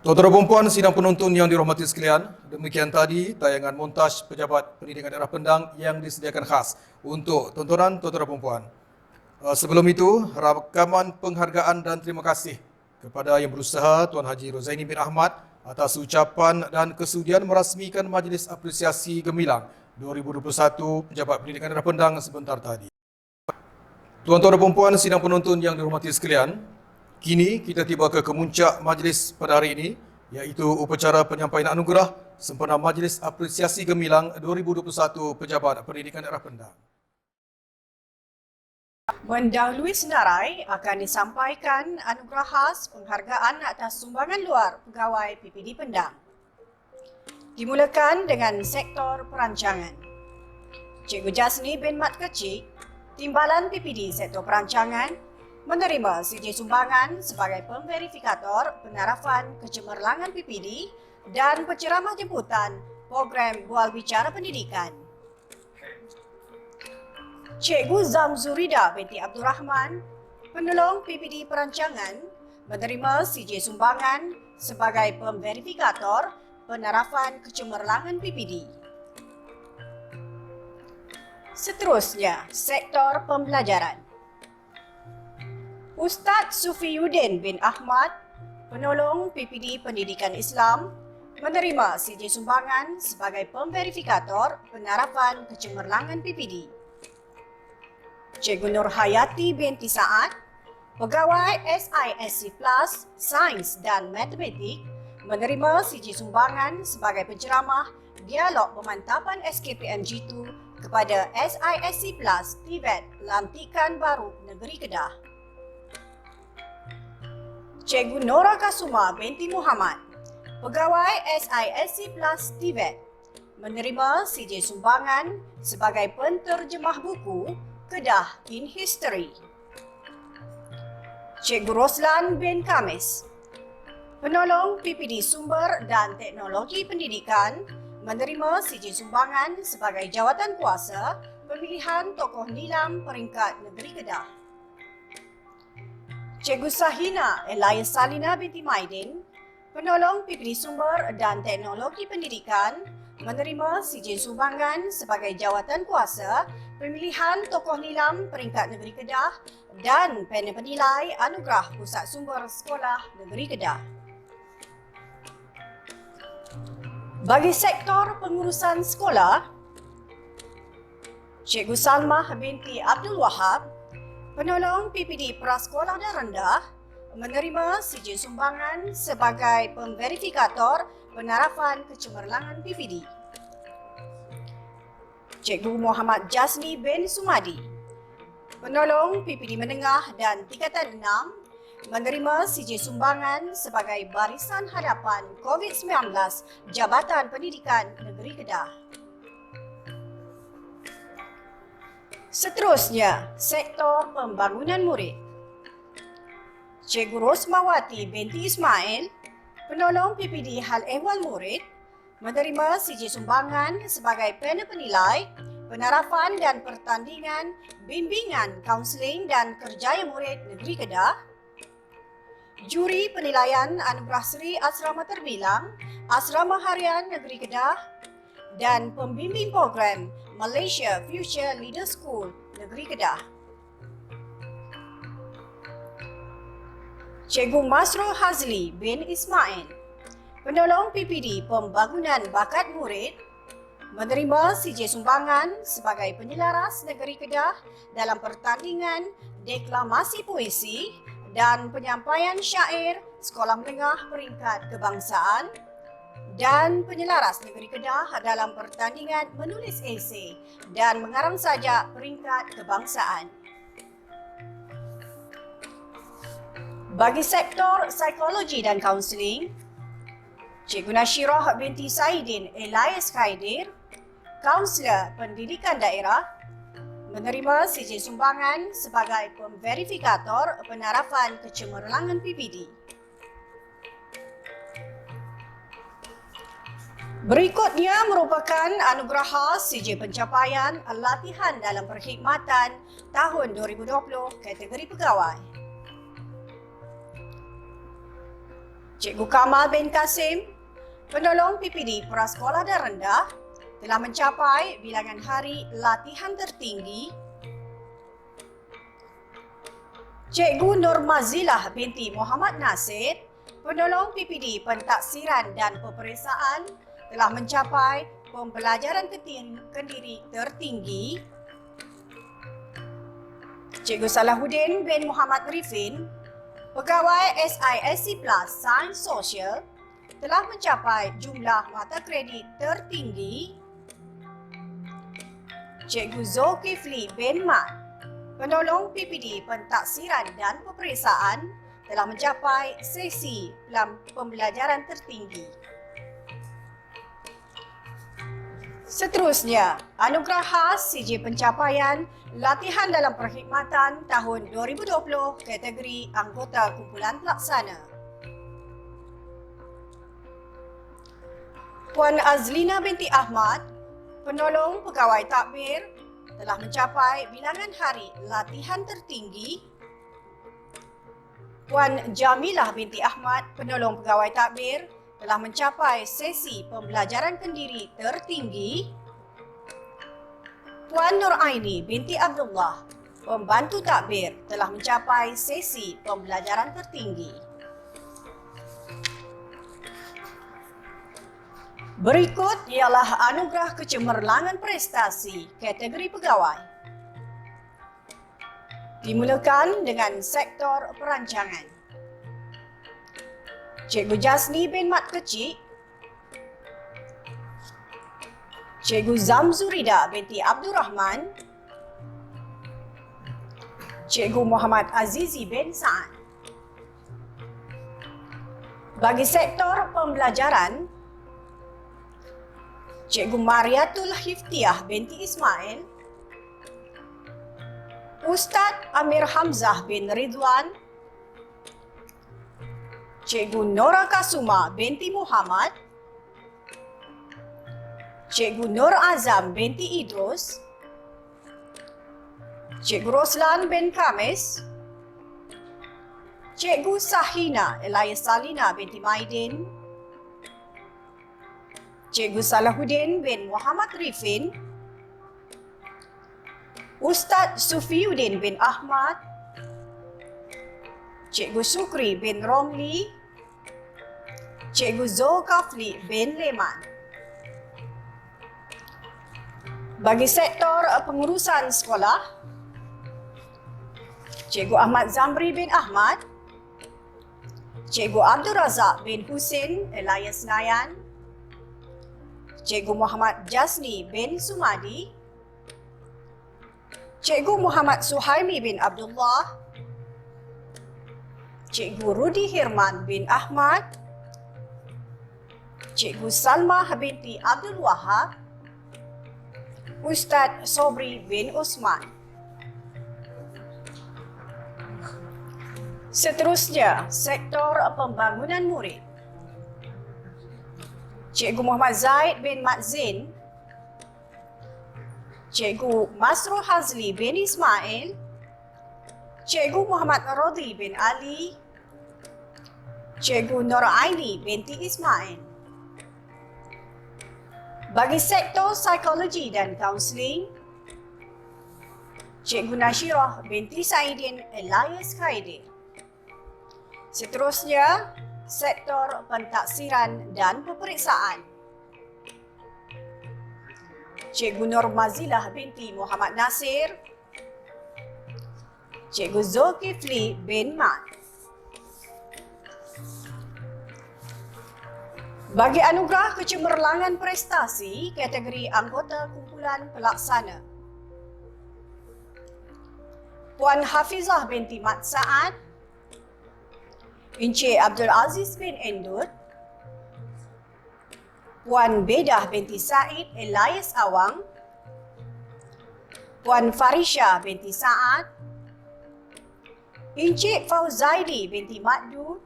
Tuan-tuan dan puan, sidang penonton yang dirahmati sekalian, demikian tadi tayangan montaj Pejabat Pendidikan Daerah Pendang yang disediakan khas untuk tontonan tuan-tuan dan puan. Sebelum itu, rakaman penghargaan dan terima kasih kepada yang berusaha Tuan Haji Rozaini bin Ahmad atas ucapan dan kesudian merasmikan Majlis Apresiasi Gemilang 2021 Pejabat Pendidikan Daerah Pendang sebentar tadi. Tuan-tuan dan puan, sidang penonton yang dirahmati sekalian, kini kita tiba ke kemuncak majlis pada hari ini, iaitu upacara penyampaian anugerah sempena Majlis Apresiasi Gemilang 2021 Pejabat Pendidikan Daerah Pendang. Mendahului senarai akan disampaikan anugerah khas penghargaan atas sumbangan luar pegawai PPD Pendang. Dimulakan dengan sektor perancangan. Cikgu Jasni bin Mat Kecik, Timbalan PPD Sektor Perancangan, menerima CJ sumbangan sebagai pemverifikator penarafan kecemerlangan PPD dan penceramah jemputan program Bual Bicara Pendidikan. Cikgu Zamzurida binti Abdul Rahman, penolong PPD perancangan, menerima CJ sumbangan sebagai pemverifikator penarafan kecemerlangan PPD. Seterusnya, sektor pembelajaran. Ustaz Sufiyuddin bin Ahmad, penolong PPD Pendidikan Islam, menerima CJ sumbangan sebagai pemverifikator penarafan kecemerlangan PPD. Cikgu Nur Hayati binti Saad, pegawai SISC Plus, Sains dan Matematik, menerima CJ sumbangan sebagai penceramah dialog pemantapan SKPM G2 kepada SISC Plus TVET Lantikan Baru Negeri Kedah. Cikgu Nora Kasuma binti Muhammad, pegawai SISC Plus TVET, menerima CJ sumbangan sebagai penterjemah buku Kedah in History. Cikgu Roslan bin Kamis, penolong PPD Sumber dan Teknologi Pendidikan, menerima CJ sumbangan sebagai jawatan kuasa pemilihan tokoh nilam peringkat negeri Kedah. Cikgu Sahina Elias Salina binti Maidin, penolong PPD Sumber dan Teknologi Pendidikan, menerima CJ sumbangan sebagai jawatan kuasa pemilihan tokoh nilam peringkat negeri Kedah dan panel penilai anugerah Pusat Sumber Sekolah Negeri Kedah. Bagi sektor pengurusan sekolah, Cikgu Salmah binti Abdul Wahab, penolong PPD Prasekolah dan Rendah, menerima CJ sumbangan sebagai pemverifikator penarafan kecemerlangan PPD. Cikgu Muhammad Jasni bin Sumadi, penolong PPD Menengah dan Tingkatan 6, menerima CJ sumbangan sebagai barisan hadapan COVID-19 Jabatan Pendidikan Negeri Kedah. Seterusnya, sektor pembangunan murid. Cikgu Rosmawati binti Ismail, penolong PPD Hal Ehwal Murid, menerima CJ sumbangan sebagai panel penilai penarafan dan pertandingan bimbingan kaunseling dan kerjaya murid Negeri Kedah, juri penilaian Anugerah Seri Asrama Terbilang Asrama Harian Negeri Kedah dan pembimbing program Malaysia Future Leader School Negeri Kedah. Cikgu Masrul Hazli bin Ismail, penolong PPD Pembangunan Bakat Murid, menerima CJ sumbangan sebagai penyelaras Negeri Kedah dalam pertandingan deklamasi puisi dan penyampaian syair Sekolah Menengah Peringkat Kebangsaan dan penyelaras Negeri Kedah dalam pertandingan menulis esei dan mengarang sajak Peringkat Kebangsaan. Bagi sektor psikologi dan kaunseling, Cikgu Nashirah binti Saidin Elias Khaidir, kaunselor pendidikan daerah, menerima CJ sumbangan sebagai pemverifikator penarafan kecemerlangan PPD. Berikutnya merupakan anugerah khas CJ pencapaian latihan dalam perkhidmatan tahun 2020 kategori pegawai. Cikgu Kamal bin Kasim, penolong PPD Prasekolah dan Rendah, telah mencapai bilangan hari latihan tertinggi. Cikgu Nur Mazilah binti Muhammad Nasir, penolong PPD Pentaksiran dan Peperiksaan, telah mencapai pembelajaran kendiri tertinggi. Cikgu Salahuddin bin Muhammad Rifin, pegawai SISC Plus Sains Sosial, telah mencapai jumlah mata kredit tertinggi. Cikgu Zulkifli bin Mat, penolong PPD Pentaksiran dan Peperiksaan, telah mencapai sesi pembelajaran tertinggi. Seterusnya, anugerah khas CJ Pencapaian Latihan dalam Perkhidmatan tahun 2020 kategori anggota kumpulan pelaksana. Puan Azlina binti Ahmad, penolong pegawai takbir, telah mencapai bilangan hari latihan tertinggi. Puan Jamilah binti Ahmad, penolong pegawai takbir, telah mencapai sesi pembelajaran pendiri tertinggi. Puan Nuraini binti Abdullah, pembantu takbir, telah mencapai sesi pembelajaran tertinggi. Berikut ialah anugerah kecemerlangan prestasi kategori pegawai. Dimulakan dengan sektor perancangan. Cikgu Jasni bin Mat Kecik, Cikgu Zamzurida binti Abdul Rahman, Cikgu Muhammad Azizi bin Sa'ad. Bagi sektor pembelajaran, Cikgu Mariatul Hiftiah binti Ismail, Ustaz Amir Hamzah bin Ridwan, Cikgu Nora Kasuma binti Muhammad, Cikgu Nur Azam binti Idrus, Cikgu Roslan bin Kamis, Cikgu Sahina Elias Salina binti Maidin, Cikgu Salahuddin bin Muhammad Rifin, Ustaz Sufiuddin bin Ahmad, Cikgu Sukri bin Romli, Cikgu Zulkafli bin Leman. Bagi sektor pengurusan sekolah, Cikgu Ahmad Zamri bin Ahmad, Cikgu Abdul Razak bin Husin Elias Nayan, Cikgu Muhammad Jasni bin Sumadi, Cikgu Muhammad Suhaimi bin Abdullah, Cikgu Rudi Hirman bin Ahmad, Cikgu Salma binti Abdul Wahab, Ustaz Sobri bin Osman. Seterusnya, sektor pembangunan murid. Cikgu Muhammad Zaid bin Mat Zain, Cikgu Masrul Hazli bin Ismail, Cikgu Muhammad Rodi bin Ali, Cikgu Nuraini binti Ismail. Bagi sektor psikologi dan kaunseling, Cikgu Nashirah binti Saidin Elias Khaidir. Seterusnya, sektor pentaksiran dan peperiksaan. Cikgu Nur Mazilah binti Muhammad Nasir, Cikgu Zulkifli bin Mat. Bagi anugerah kecemerlangan prestasi kategori anggota kumpulan pelaksana, Puan Hafizah binti Mat Sa'ad, Encik Abdul Aziz bin Endut, Puan Bedah binti Said Elias Awang, Puan Farisha binti Sa'ad, Encik Fauzaidi binti Maddu,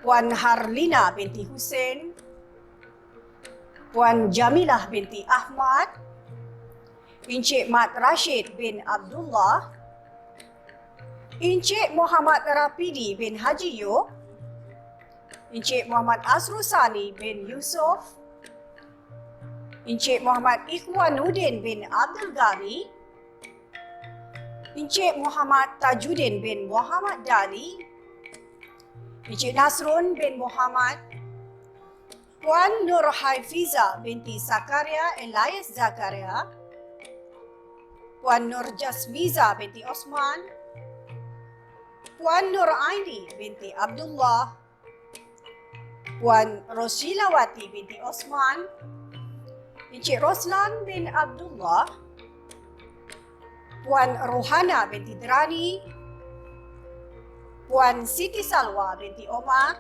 Puan Harlina binti Hussein, Puan Jamilah binti Ahmad, Encik Mat Rashid bin Abdullah, Encik Muhammad Rapidi bin Haji Yop, Encik Muhammad Asrusani bin Yusof, Encik Muhammad Ikhwanuddin bin Abdul Ghani, Encik Muhammad Tajuddin bin Muhammad Dali, Encik Nasrun bin Muhammad, Puan Nur Haifiza binti Zakaria Elias Zakaria, Puan Nur Jasmiza binti Osman, Puan Nuraini binti Abdullah, Puan Rosilawati binti Osman, Encik Roslan bin Abdullah, Puan Rohana binti Drani, Puan Siti Salwa binti Omar,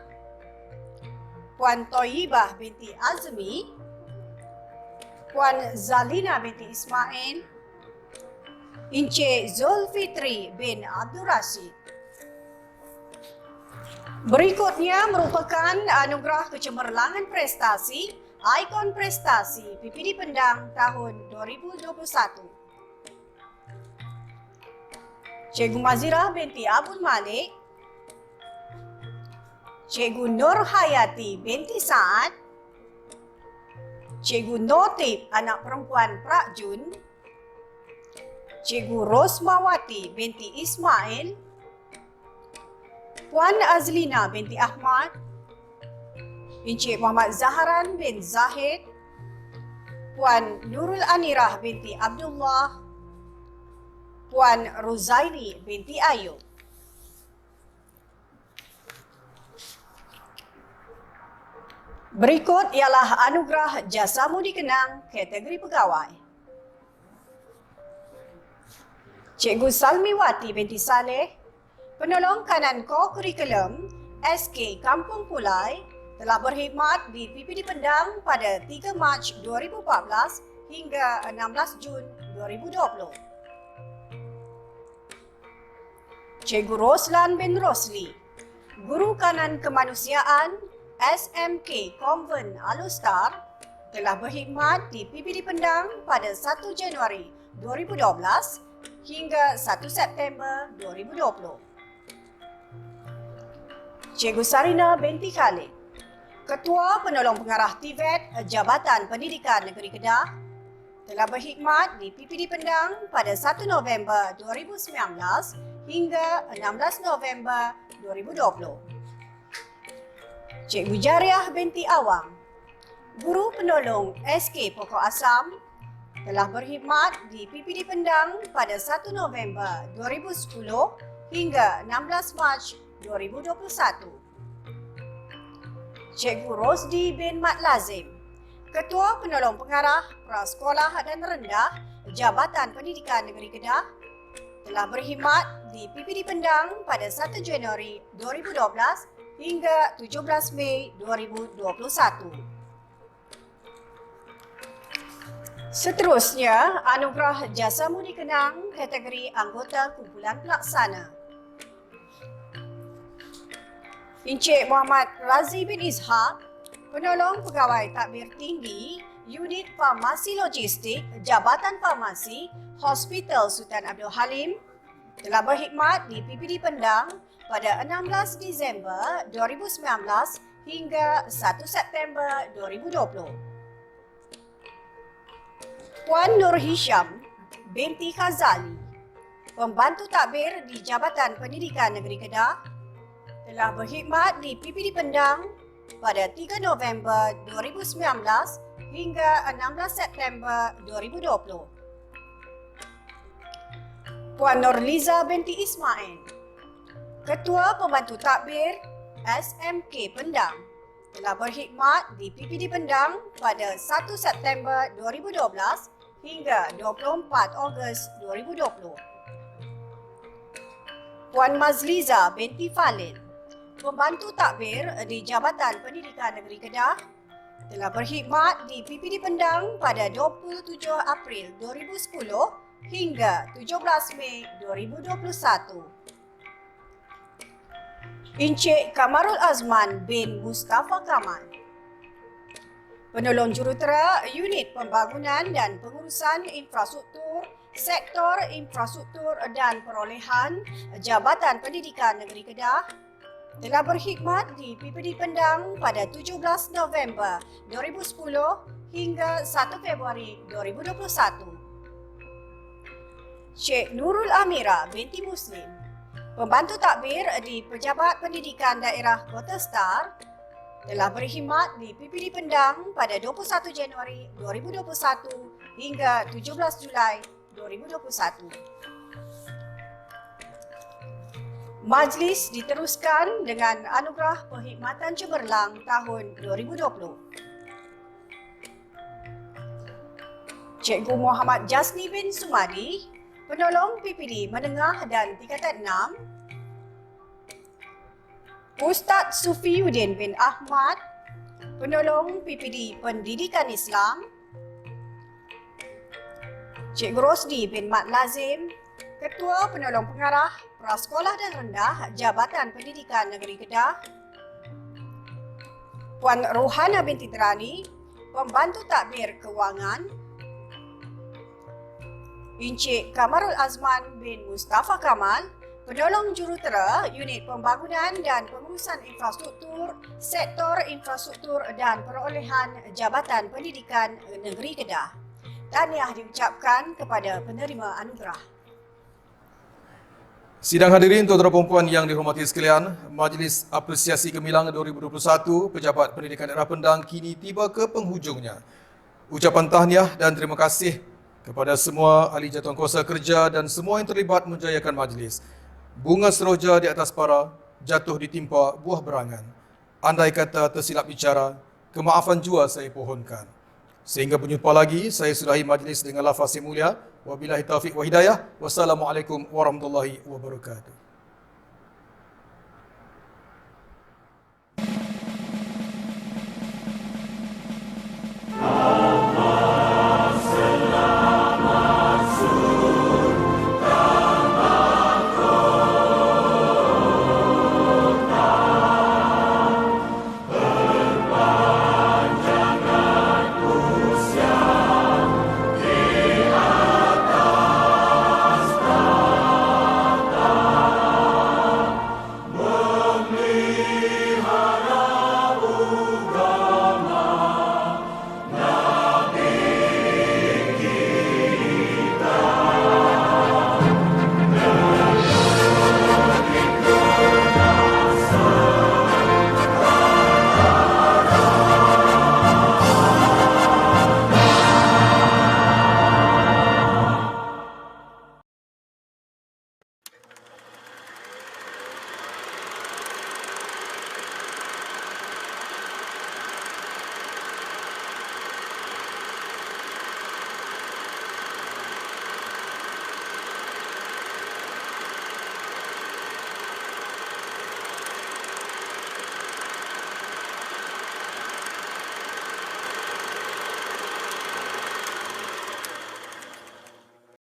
Puan Toyibah binti Azmi, Puan Zalina binti Ismail, Encik Zulfitri bin Abdul Rashid. Berikutnya merupakan anugerah kecemerlangan prestasi, ikon prestasi PPD Pendang tahun 2021. Cikgu Mazira binti Abdul Malik, Cikgu Nur Hayati binti Saad, Cikgu Notib anak perempuan Prak Jun, Cikgu Rosmawati binti Ismail, Puan Azlina binti Ahmad, Encik Muhammad Zaharan bin Zahid, Puan Nurul Anirah binti Abdullah, Puan Ruzaini binti Ayub. Berikut ialah anugerah jasa mudi kenang kategori pegawai. Cikgu Salmiwati binti Saleh, penolong kanan ko-kurikulum SK Kampung Pulai, telah berkhidmat di PPD Pendang pada 3 Mac 2014 hingga 16 Jun 2020. Cikgu Roslan bin Rosli, guru kanan kemanusiaan SMK Konvent Alustar, telah berkhidmat di PPD Pendang pada 1 Januari 2012 hingga 1 September 2020. Cikgu Sarina binti Khalid, Ketua Penolong Pengarah TVET Jabatan Pendidikan Negeri Kedah, telah berkhidmat di PPD Pendang pada 1 November 2019 hingga 16 November 2020. Cikgu Jariah binti Awang, Guru Penolong SK Pokok Asam, telah berkhidmat di PPD Pendang pada 1 November 2010 hingga 16 Mac 2021. Cikgu Rosdi bin Mat Lazim, Ketua Penolong Pengarah Prasekolah dan Rendah Jabatan Pendidikan Negeri Kedah, telah berkhidmat di PPD Pendang pada 1 Januari 2012 hingga 17 Mei 2021. Seterusnya, anugerah jasa mudi kenang kategori anggota kumpulan pelaksana. Encik Muhammad Razi bin Ishaq, penolong pegawai takbir tinggi Unit Farmasi Logistik Jabatan Farmasi Hospital Sultan Abdul Halim, telah berkhidmat di PPD Pendang pada 16 Disember 2019 hingga 1 September 2020. Puan Nur Hisham binti Khazali, pembantu takbir di Jabatan Pendidikan Negeri Kedah, telah berkhidmat di PPD Pendang pada 3 November 2019 hingga 16 September 2020. Puan Nurliza binti Ismail, Ketua Pembantu Takbir SMK Pendang, telah berkhidmat di PPD Pendang pada 1 September 2012 hingga 24 Ogos 2020. Puan Mazliza binti Falid, Pembantu Takbir di Jabatan Pendidikan Negeri Kedah, telah berkhidmat di PPD Pendang pada 27 April 2010 hingga 17 Mei 2021. Encik Kamarul Azman bin Mustafa Kamal, penolong jurutera Unit Pembangunan dan Pengurusan Infrastruktur Sektor Infrastruktur dan Perolehan Jabatan Pendidikan Negeri Kedah, telah berkhidmat di PPD Pendang pada 17 November 2010 hingga 1 Februari 2021. Cik Nurul Amira binti Muslim, pembantu takbir di Pejabat Pendidikan Daerah Kota Star, telah berkhidmat di PPD Pendang pada 21 Januari 2021 hingga 17 Julai 2021. Majlis diteruskan dengan anugerah perkhidmatan cemerlang tahun 2020. Cikgu Muhammad Jasni bin Sumadi, penolong PPD Menengah dan Tingkatan 6. Ustaz Sufiuddin bin Ahmad, penolong PPD Pendidikan Islam. Cikgu Rosdi bin Mat Lazim, Ketua Penolong Pengarah Prasekolah dan Rendah Jabatan Pendidikan Negeri Kedah, Puan Rohana binti Terani, Pembantu Takbir Kewangan, Encik Kamarul Azman bin Mustafa Kamal, Penolong Jurutera Unit Pembangunan dan Pengurusan Infrastruktur, Sektor Infrastruktur dan Perolehan Jabatan Pendidikan Negeri Kedah. Tahniah diucapkan kepada penerima anugerah. Sidang hadirin tuan-tuan dan puan yang dihormati sekalian, Majlis Apresiasi Gemilang 2021 Pejabat Pendidikan Daerah Pendang kini tiba ke penghujungnya. Ucapan tahniah dan terima kasih kepada semua ahli jawatankuasa kerja dan semua yang terlibat menjayakan majlis. Bunga seroja di atas para jatuh ditimpa buah berangan. Andai kata tersilap bicara, kemaafan jua saya pohonkan. Sehingga berjumpa lagi, saya sudahi majlis dengan lafaz yang mulia. Wabillahi taufiq wa hidayah. Wassalamualaikum warahmatullahi wabarakatuh.